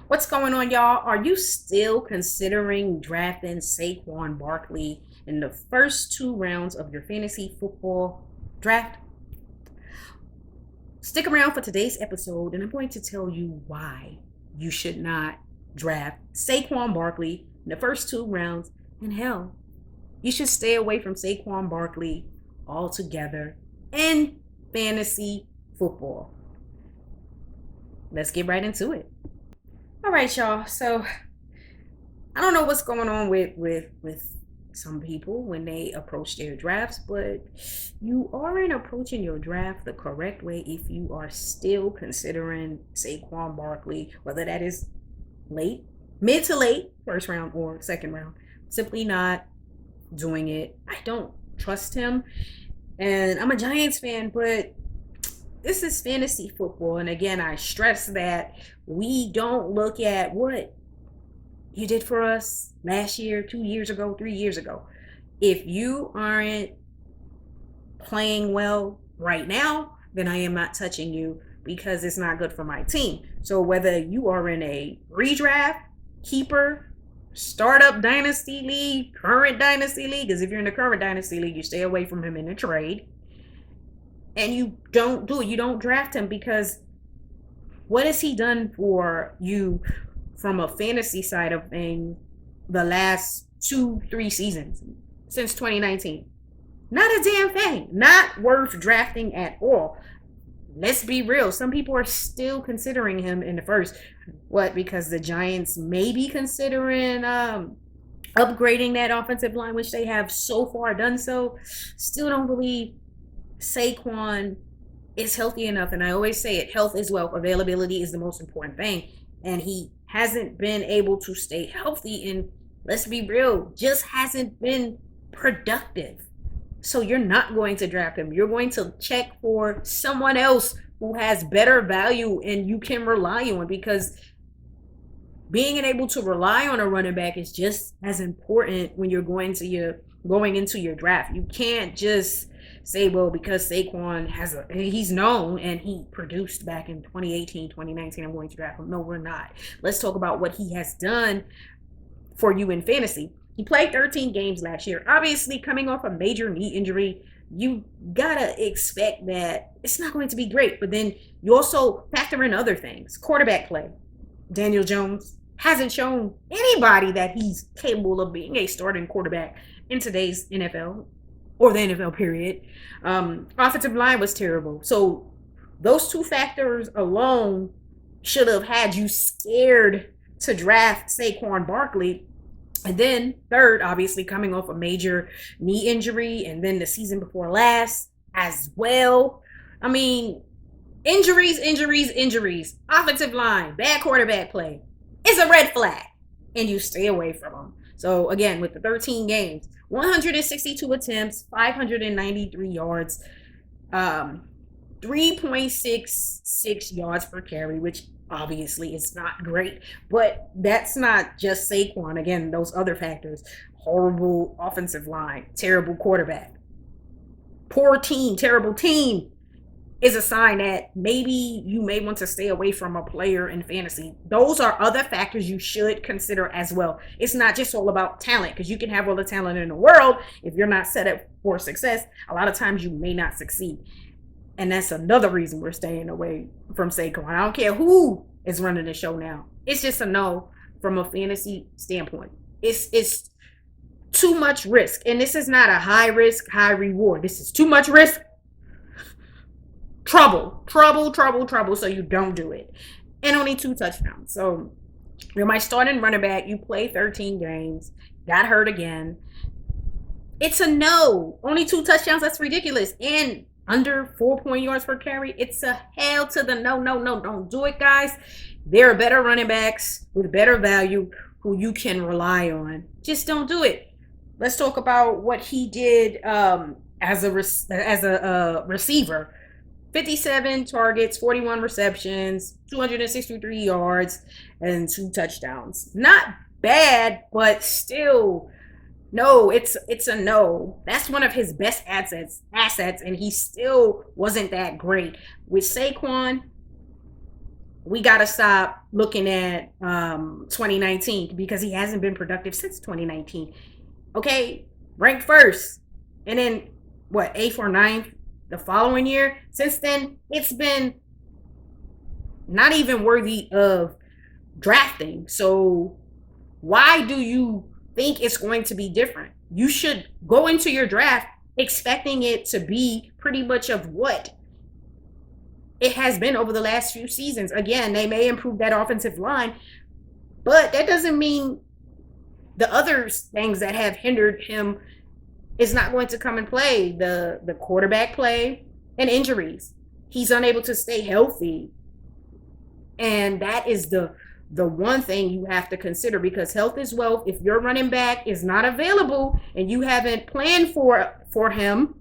What's going on, y'all? Are you still considering drafting Saquon Barkley in the first two rounds of your fantasy football draft? Stick around for today's episode, and I'm going to tell you why you should not draft Saquon Barkley in the first two rounds. And hell, you should stay away from Saquon Barkley altogether in fantasy football. Let's get right into it. All right, y'all. So I don't know what's going on with some people when they approach their drafts, but you aren't approaching your draft the correct way if you are still considering Saquon Barkley, whether that is late, mid to late, first round or second round. Simply not doing it. I don't trust him. And I'm a Giants fan, but this is fantasy football. And again, I stress that we don't look at what you did for us last year, 2 years ago, 3 years ago. If you aren't playing well right now, then I am not touching you because it's not good for my team. So whether you are in a redraft, keeper, startup dynasty league, current dynasty league, because if you're in the current dynasty league, you stay away from him in a trade. And you don't do it. You don't draft him because what has he done for you from a fantasy side of things the last 2-3 seasons since 2019? Not a damn thing. Not worth drafting at all. Let's be real. Some people are still considering him in the first. What? Because the Giants may be considering upgrading that offensive line, which they have so far done so. Still don't believe Saquon is healthy enough. And I always say it, health is wealth. Availability is the most important thing. And he hasn't been able to stay healthy, and let's be real, just hasn't been productive. So you're not going to draft him. You're going to check for someone else who has better value and you can rely on, because being able to rely on a running back is just as important when you're going into your draft. You can't just say, well, because Saquon he's known and he produced back in 2018, 2019, I'm going to draft him. No, we're not. Let's talk about what he has done for you in fantasy. He played 13 games last year. Obviously, coming off a major knee injury, you gotta expect that it's not going to be great. But then you also factor in other things. Quarterback play. Daniel Jones hasn't shown anybody that he's capable of being a starting quarterback in today's NFL, or the NFL period. Offensive line was terrible. So those two factors alone should have had you scared to draft Saquon Barkley. And then third, obviously coming off a major knee injury, and then the season before last as well. I mean, injuries, offensive line, bad quarterback play is a red flag, and you stay away from them. So again, with the 13 games, 162 attempts, 593 yards, 3.66 yards per carry, which obviously is not great, but that's not just Saquon. Again, those other factors: horrible offensive line, terrible quarterback, poor team, terrible team, is a sign that maybe you may want to stay away from a player in fantasy. Those are other factors you should consider as well. It's not just all about talent, because you can have all the talent in the world. If you're not set up for success, a lot of times you may not succeed. And that's another reason we're staying away from Saquon. I don't care who is running the show now. It's just a no from a fantasy standpoint. It's too much risk. And this is not a high risk, high reward. This is too much risk. Trouble. So you don't do it. And only 2 touchdowns. So you're my starting running back. You play 13 games. Got hurt again. It's a no. Only 2 touchdowns. That's ridiculous. And under 4 yards per carry. It's a hell to the no. Don't do it, guys. There are better running backs with better value who you can rely on. Just don't do it. Let's talk about what he did as a receiver. 57 targets, 41 receptions, 263 yards, and 2 touchdowns. Not bad, but still, no, it's a no. That's one of his best assets, and he still wasn't that great. With Saquon, we got to stop looking at 2019 because he hasn't been productive since 2019. Okay, ranked first. And then, what, 8th or 9th the following year? Since then, it's been not even worthy of drafting. So why do you think it's going to be different? You should go into your draft expecting it to be pretty much of what it has been over the last few seasons. Again, they may improve that offensive line, but that doesn't mean the other things that have hindered him is not going to come and play. The quarterback play and injuries. He's unable to stay healthy. And that is the one thing you have to consider, because health is wealth. If your running back is not available and you haven't planned for him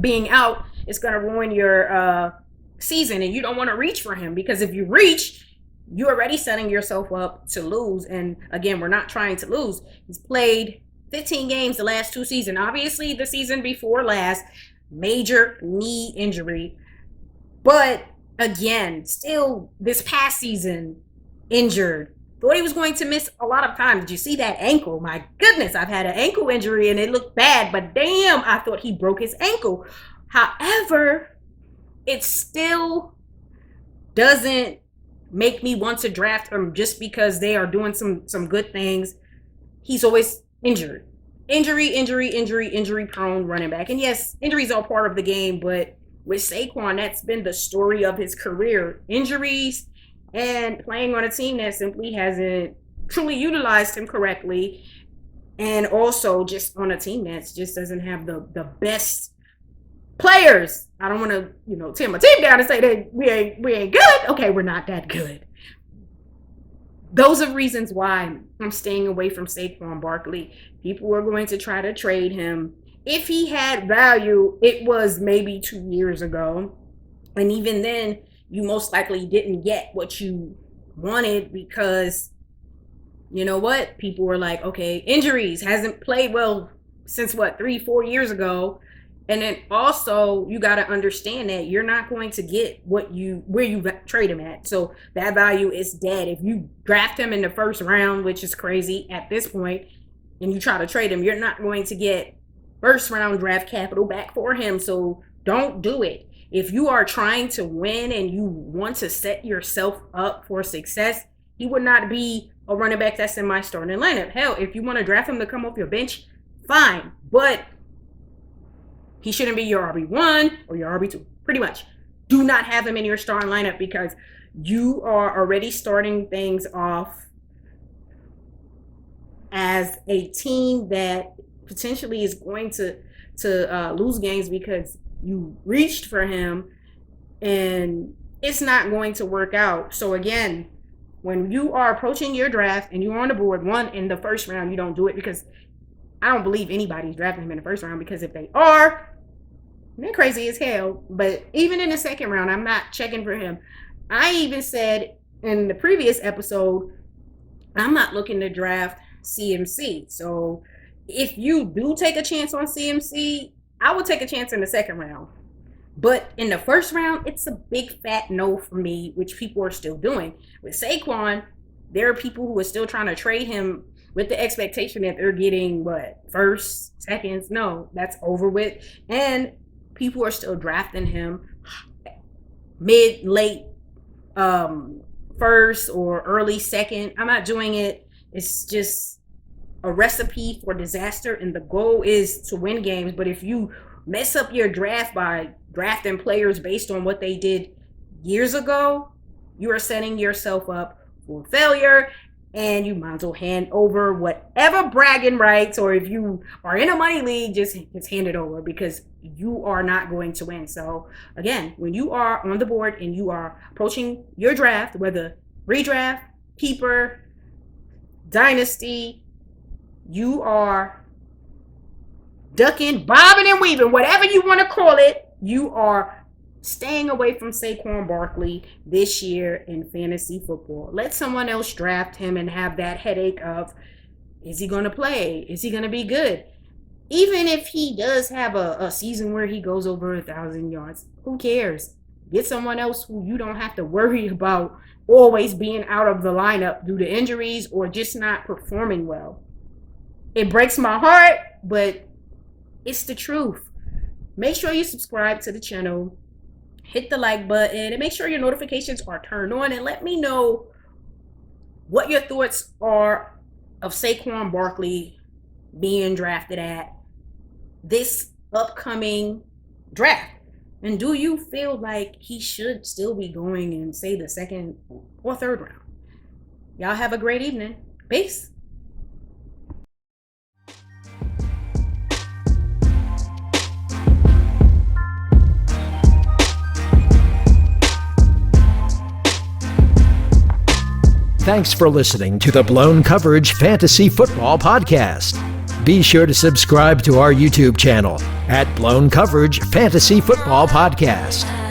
being out, it's going to ruin your season, and you don't want to reach for him, because if you reach, you're already setting yourself up to lose. And again, we're not trying to lose. He's played 15 games the last 2 seasons. Obviously, the season before last, major knee injury. But again, still this past season, injured. Thought he was going to miss a lot of time. Did you see that ankle? My goodness, I've had an ankle injury and it looked bad, but damn, I thought he broke his ankle. However, it still doesn't make me want to draft him just because they are doing some good things. He's always injured. Injury prone running back. And yes, injuries are part of the game, but with Saquon, that's been the story of his career. Injuries and playing on a team that simply hasn't truly utilized him correctly. And also just on a team that just doesn't have the best players. I don't want to, tear my team down and say that we ain't good. Okay, we're not that good. Those are reasons why I'm staying away from Saquon Barkley. People are going to try to trade him. If he had value, it was maybe 2 years ago. And even then, you most likely didn't get what you wanted because, you know what? People were like, okay, injuries, hasn't played well since 3-4 years ago. And then also you got to understand that you're not going to get where you trade him at. So that value is dead. If you draft him in the first round, which is crazy at this point, and you try to trade him, you're not going to get first round draft capital back for him. So don't do it. If you are trying to win and you want to set yourself up for success, he would not be a running back that's in my starting lineup. Hell, if you want to draft him to come off your bench, fine. But he shouldn't be your RB1 or your RB2. Pretty much. Do not have him in your starting lineup because you are already starting things off as a team that potentially is going to lose games because you reached for him and it's not going to work out. So again, when you are approaching your draft and you're on the board, in the first round, you don't do it because I don't believe anybody's drafting him in the first round, because if they are, they're crazy as hell. But even in the second round, I'm not checking for him. I even said in the previous episode, I'm not looking to draft CMC. So if you do take a chance on CMC, I would take a chance in the second round. But in the first round, it's a big fat no for me, which people are still doing. With Saquon, there are people who are still trying to trade him with the expectation that they're getting first, seconds. No, that's over with. And people are still drafting him mid, late, first or early second. I'm not doing it. It's just a recipe for disaster, and the goal is to win games. But if you mess up your draft by drafting players based on what they did years ago, you are setting yourself up for failure, and you might as well hand over whatever bragging rights, or if you are in a money league, just hand it over, because you are not going to win. So again, when you are on the board and you are approaching your draft, whether redraft, keeper, dynasty, you are ducking, bobbing, and weaving, whatever you want to call it. You are staying away from Saquon Barkley this year in fantasy football. Let someone else draft him and have that headache of, is he going to play? Is he going to be good? Even if he does have a season where he goes over 1,000 yards, who cares? Get someone else who you don't have to worry about always being out of the lineup due to injuries or just not performing well. It breaks my heart, but it's the truth. Make sure you subscribe to the channel, hit the like button, and make sure your notifications are turned on, and let me know what your thoughts are of Saquon Barkley being drafted at this upcoming draft. And do you feel like he should still be going in, say, the second or third round? Y'all have a great evening. Peace. Thanks for listening to the Blown Coverage Fantasy Football Podcast. Be sure to subscribe to our YouTube channel at Blown Coverage Fantasy Football Podcast.